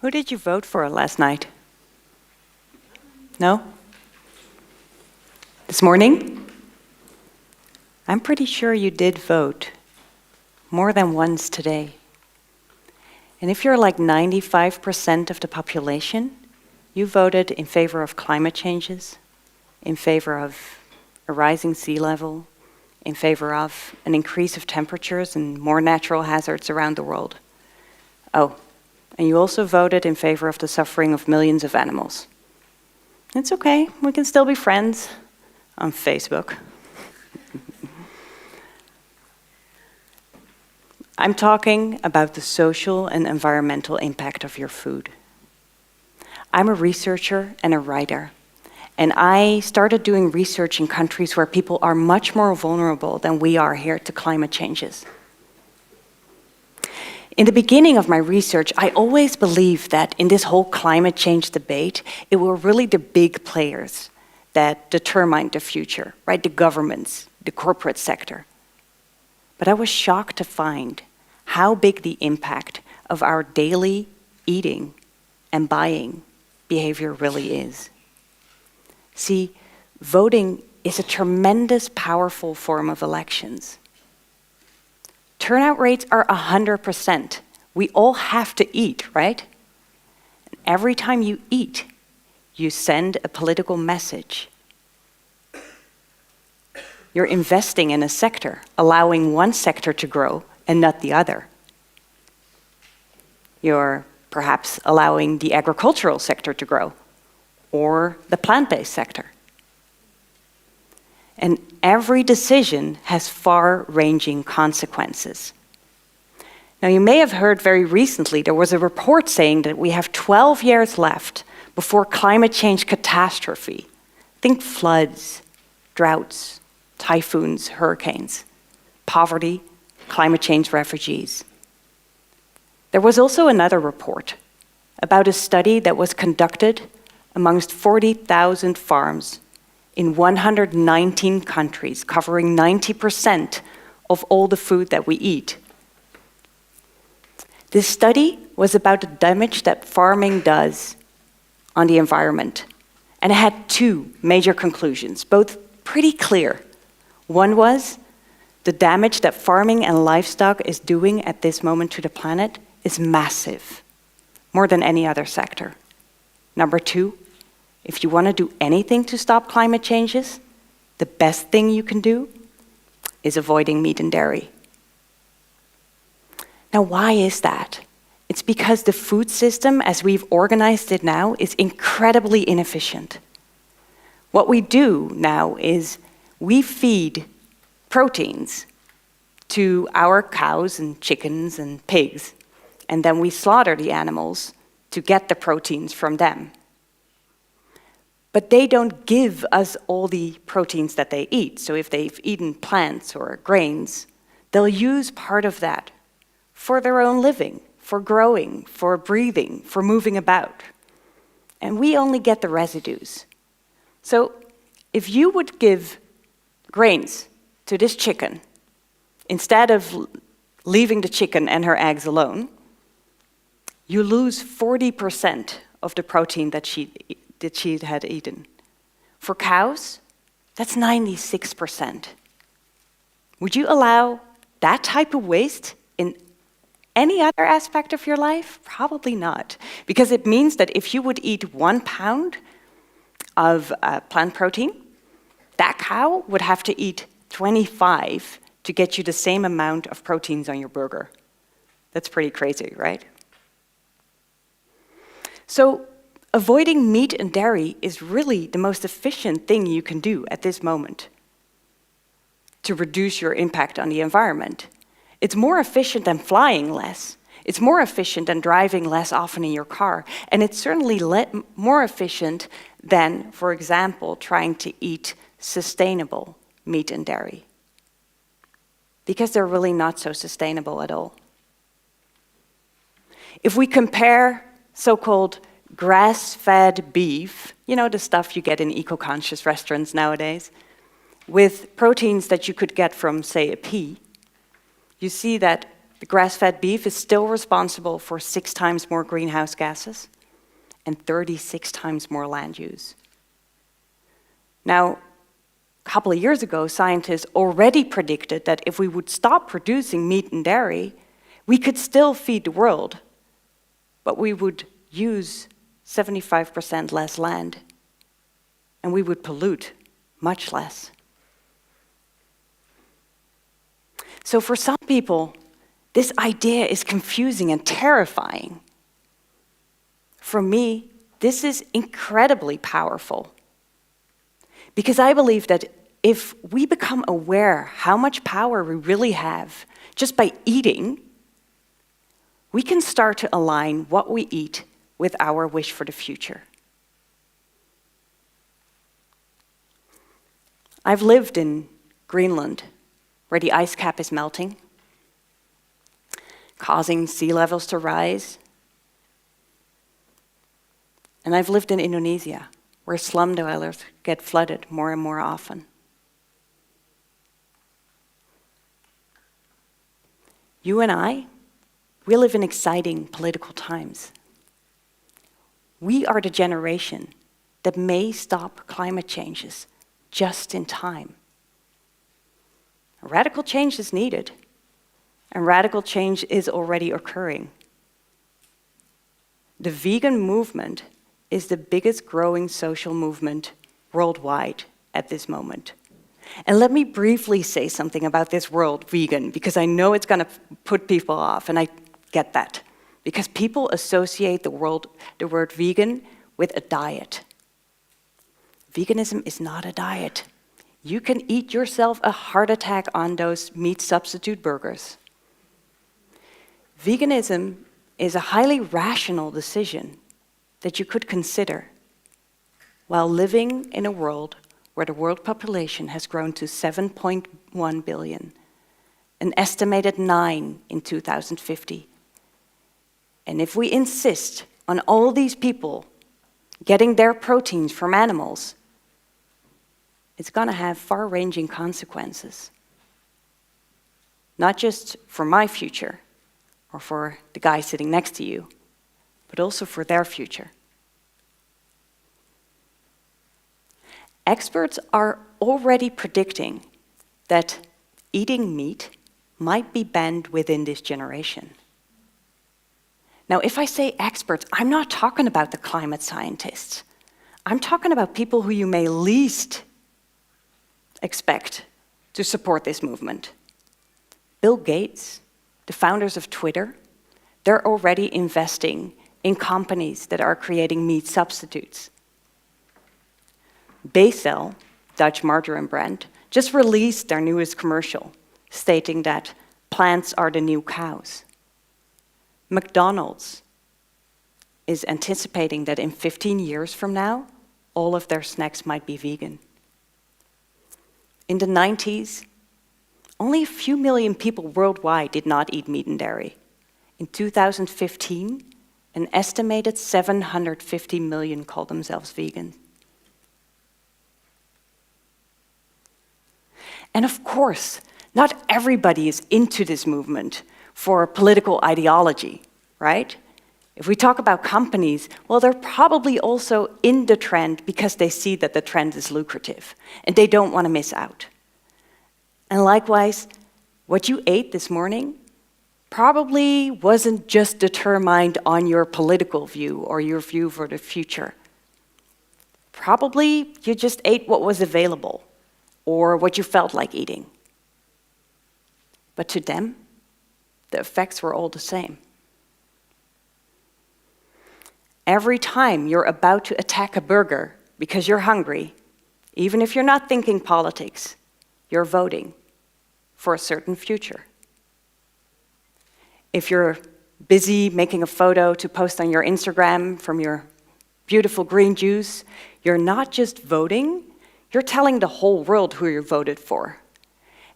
Who did you vote for last night? No? This morning? I'm pretty sure you did vote more than once today. And if you're like 95% of the population, you voted in favor of climate changes, in favor of a rising sea level, in favor of an increase of temperatures and more natural hazards around the world. Oh, and you also voted in favor of the suffering of millions of animals. It's okay, we can still be friends on Facebook. I'm talking about the social and environmental impact of your food. I'm a researcher and a writer, and I started doing research in countries where people are much more vulnerable than we are here to climate changes. In the beginning of my research, I always believed that in this whole climate change debate, it were really the big players that determined the future, right? The governments, the corporate sector. But I was shocked to find how big the impact of our daily eating and buying behavior really is. See, voting is a tremendous, powerful form of elections. Turnout rates are 100%. We all have to eat, right? Every time you eat, you send a political message. You're investing in a sector, allowing one sector to grow and not the other. You're perhaps allowing the agricultural sector to grow, or the plant-based sector. And every decision has far-ranging consequences. Now, you may have heard very recently there was a report saying that we have 12 years left before climate change catastrophe. Think floods, droughts, typhoons, hurricanes, poverty, climate change refugees. There was also another report about a study that was conducted amongst 40,000 farms in 119 countries, covering 90% of all the food that we eat. This study was about the damage that farming does on the environment, and it had two major conclusions, both pretty clear. One was the damage that farming and livestock is doing at this moment to the planet is massive, more than any other sector. Number two, if you want to do anything to stop climate changes, the best thing you can do is avoiding meat and dairy. Now, why is that? It's because the food system, as we've organized it now, is incredibly inefficient. What we do now is we feed proteins to our cows and chickens and pigs, and then we slaughter the animals to get the proteins from them. But they don't give us all the proteins that they eat. So if they've eaten plants or grains, they'll use part of that for their own living, for growing, for breathing, for moving about. And we only get the residues. So if you would give grains to this chicken, instead of leaving the chicken and her eggs alone, you lose 40% of the protein that she had eaten. For cows, that's 96%. Would you allow that type of waste in any other aspect of your life? Probably not. Because it means that if you would eat 1 pound of plant protein, that cow would have to eat 25 to get you the same amount of proteins on your burger. That's pretty crazy, right? So avoiding meat and dairy is really the most efficient thing you can do at this moment to reduce your impact on the environment. It's more efficient than flying less. It's more efficient than driving less often in your car. And it's certainly more efficient than, for example, trying to eat sustainable meat and dairy. Because they're really not so sustainable at all. If we compare so-called grass-fed beef, you know, the stuff you get in eco-conscious restaurants nowadays, with proteins that you could get from, say, a pea, you see that the grass-fed beef is still responsible for 6 times more greenhouse gases and 36 times more land use. Now, a couple of years ago, scientists already predicted that if we would stop producing meat and dairy, we could still feed the world, but we would use 75% less land, and we would pollute much less. So for some people, this idea is confusing and terrifying. For me, this is incredibly powerful, because I believe that if we become aware how much power we really have just by eating, we can start to align what we eat with our wish for the future. I've lived in Greenland, where the ice cap is melting, causing sea levels to rise. And I've lived in Indonesia, where slum dwellers get flooded more and more often. You and I, we live in exciting political times. We are the generation that may stop climate changes just in time. Radical change is needed, and radical change is already occurring. The vegan movement is the biggest growing social movement worldwide at this moment. And let me briefly say something about this word vegan, because I know it's going to put people off, and I get that, because people associate the word vegan with a diet. Veganism is not a diet. You can eat yourself a heart attack on those meat substitute burgers. Veganism is a highly rational decision that you could consider while living in a world where the world population has grown to 7.1 billion, an estimated 9 in 2050. And if we insist on all these people getting their proteins from animals, it's going to have far-ranging consequences. Not just for my future, or for the guy sitting next to you, but also for their future. Experts are already predicting that eating meat might be banned within this generation. Now, if I say experts, I'm not talking about the climate scientists. I'm talking about people who you may least expect to support this movement. Bill Gates, the founders of Twitter, they're already investing in companies that are creating meat substitutes. Becel, Dutch margarine brand, just released their newest commercial, stating that plants are the new cows. McDonald's is anticipating that in 15 years from now, all of their snacks might be vegan. In the 90s, only a few million people worldwide did not eat meat and dairy. In 2015, an estimated 750 million called themselves vegan. And of course, not everybody is into this movement for political ideology, right? If we talk about companies, well, they're probably also in the trend because they see that the trend is lucrative and they don't want to miss out. And likewise, what you ate this morning probably wasn't just determined on your political view or your view for the future. Probably you just ate what was available or what you felt like eating. But to them, the effects were all the same. Every time you're about to attack a burger because you're hungry, even if you're not thinking politics, you're voting for a certain future. If you're busy making a photo to post on your Instagram from your beautiful green juice, you're not just voting, you're telling the whole world who you voted for.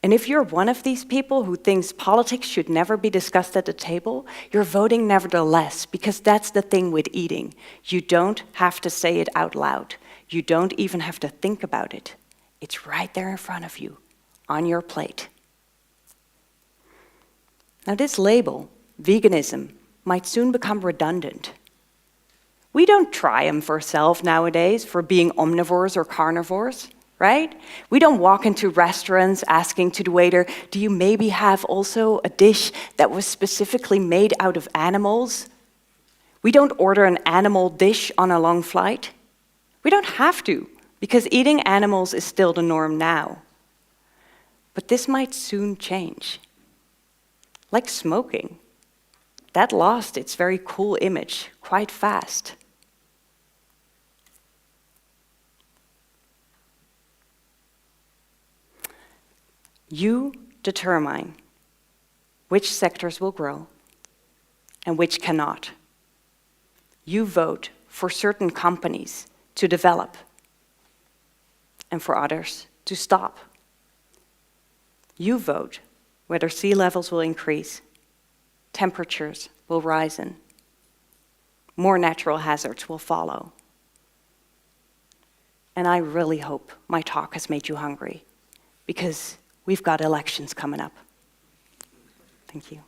And if you're one of these people who thinks politics should never be discussed at the table, you're voting nevertheless, because that's the thing with eating. You don't have to say it out loud. You don't even have to think about it. It's right there in front of you, on your plate. Now this label, veganism, might soon become redundant. We don't triumph ourselves nowadays for being omnivores or carnivores, right? We don't walk into restaurants asking to the waiter, do you maybe have also a dish that was specifically made out of animals? We don't order an animal dish on a long flight. We don't have to, because eating animals is still the norm now. But this might soon change. Like smoking. That lost its very cool image quite fast. You determine which sectors will grow and which cannot. You vote for certain companies to develop and for others to stop. You vote whether sea levels will increase, temperatures will rise, and more natural hazards will follow. And I really hope my talk has made you hungry, because we've got elections coming up. Thank you.